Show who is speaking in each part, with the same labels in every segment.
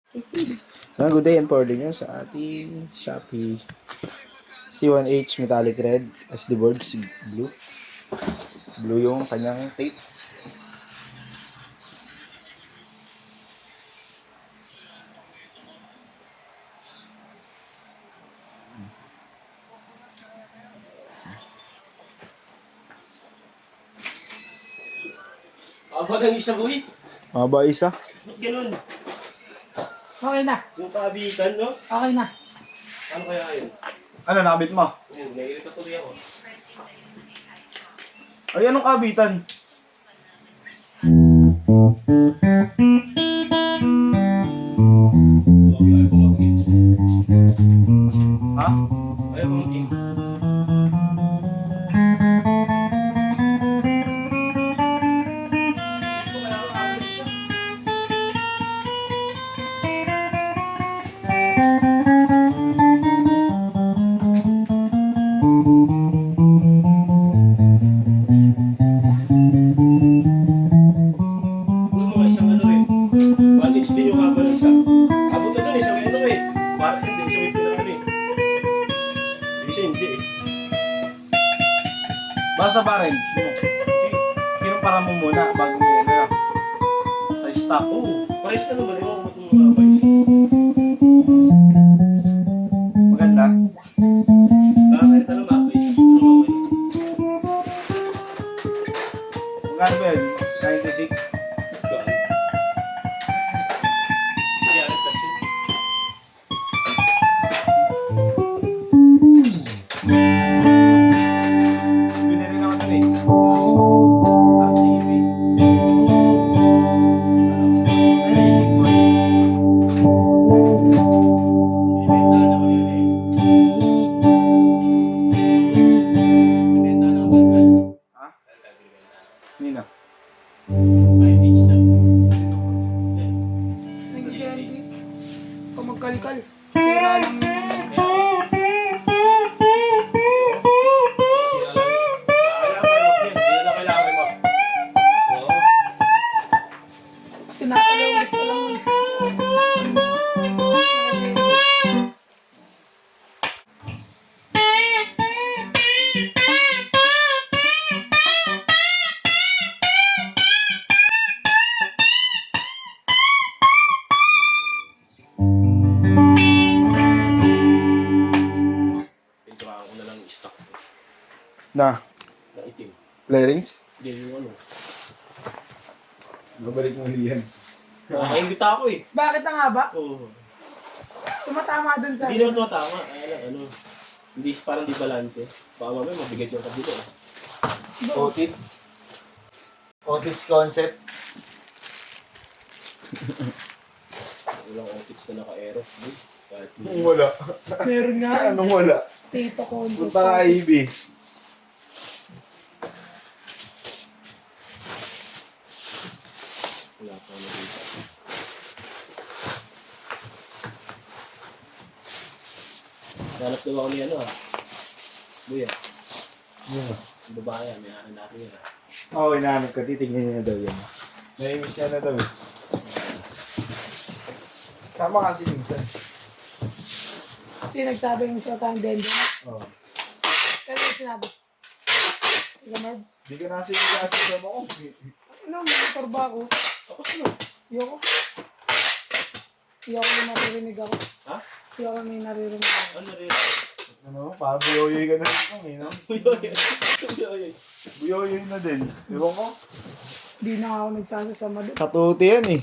Speaker 1: Good day and forwarding nyo sa ating Shopee. C1H metallic red SD board blue. Blue yung kanyang tape.
Speaker 2: Abot ang isa, boy.
Speaker 1: Maba isa.
Speaker 2: Ba't ganun?
Speaker 3: Okay na.
Speaker 2: Yung paabitan, no?
Speaker 3: Okay na.
Speaker 2: Ano kaya yun?
Speaker 1: Ano nakabit mo?
Speaker 2: Naiirita tuloy ako.
Speaker 1: Ay, anong kabitan?
Speaker 2: Ayaw ko mag-gins.
Speaker 1: Ha?
Speaker 2: Ayaw ko mag-gins. Din yung haba ng isa. Abot na dun eh, sa may ano eh. Parang hindi, sa may pinakano eh. Hindi siya hindi eh.
Speaker 1: Basta ba rin? Kinumpara mo muna bago mo yan na. Sa stock.
Speaker 2: Oo, pares na naman. Ewan ko ba't yung haba isa.
Speaker 1: Maganda.
Speaker 2: Nakakita lang mapa isa. Ano ba yun?
Speaker 1: Maganda ba yun? 96? Binili na ako nun eh. RCB. Ay, naisip ko eh.
Speaker 2: Binibenta na ko yun eh. Binibenta na ako balkan.
Speaker 1: Ha?
Speaker 2: Balkan, binibenta na.
Speaker 1: Nina.
Speaker 2: 5 lang.
Speaker 3: Nag-candy. Kung magkalkal. Sira lang yung...
Speaker 2: Kasi alam niyo, kailangan remote yan. Hindi na kailangan remote. Oo.
Speaker 3: Pinapalawis ko lang.
Speaker 2: Pinturahan ko na lang yung stock ko.
Speaker 1: Na,
Speaker 2: Na itim.
Speaker 1: Larynx?
Speaker 2: Hindi yung ano.
Speaker 1: Babalik mo yan.
Speaker 2: Nakakaingit ako eh.
Speaker 3: Bakit ang haba?
Speaker 2: Oo.
Speaker 3: Tumatama dun sa...
Speaker 2: Hindi naman tumatama. Kaya lang ano. Hindi parang di balance eh. Baka mamaya mabigat yung kabilo eh.
Speaker 1: Otits. Otits concept.
Speaker 2: Walang otits na naka-aero. Kahit
Speaker 1: Anong wala?
Speaker 3: Meron nga.
Speaker 1: Anong wala?
Speaker 3: Tito ko.
Speaker 1: Punta ka IB.
Speaker 2: wala pa ako nakita. Hanap daw ako ni ano ah. Buya.
Speaker 1: Yun.
Speaker 2: Ang babae ah. May hanapin yun ah.
Speaker 1: Oo, inaanap ka. Titignan niya na daw yan. Naimiss niya na daw eh. Sama kasi minsan.
Speaker 3: Kasi nagsabi yung short ang dendo.
Speaker 1: Oo.
Speaker 3: Pero yung sinabi. Gamarbs.
Speaker 1: Di ka na kasi sa mo ko.
Speaker 3: Ano, motor ba ako?
Speaker 2: Tapos ano?
Speaker 3: Iyoko. Iyoko may naririnig ako.
Speaker 2: Ha?
Speaker 3: Iyoko may naririnig ako.
Speaker 2: Ano rin?
Speaker 1: Ano, parang buyoyoy ka na rin kung eh, no?
Speaker 2: Buyoy. Buyoy.
Speaker 1: Buyoyoy na din. Ewan ko.
Speaker 3: Di na ako nagsasasama doon.
Speaker 1: Katuti yan eh.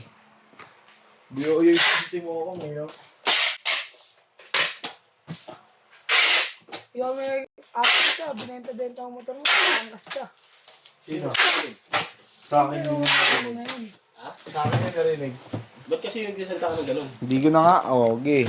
Speaker 1: Buyoyoy si mo ko eh, no?
Speaker 3: Iyoko may akin siya. Binenta-benta ang motor mo. Angkas siya.
Speaker 1: Sino? Sa akin
Speaker 3: Pero
Speaker 1: yung
Speaker 3: ano na yun.
Speaker 2: Ha?
Speaker 1: Sa akin yung narinig.
Speaker 2: Ba't kasi yung ginsalita ka ng ganun?
Speaker 1: Hindi ko na nga. Oh, okay.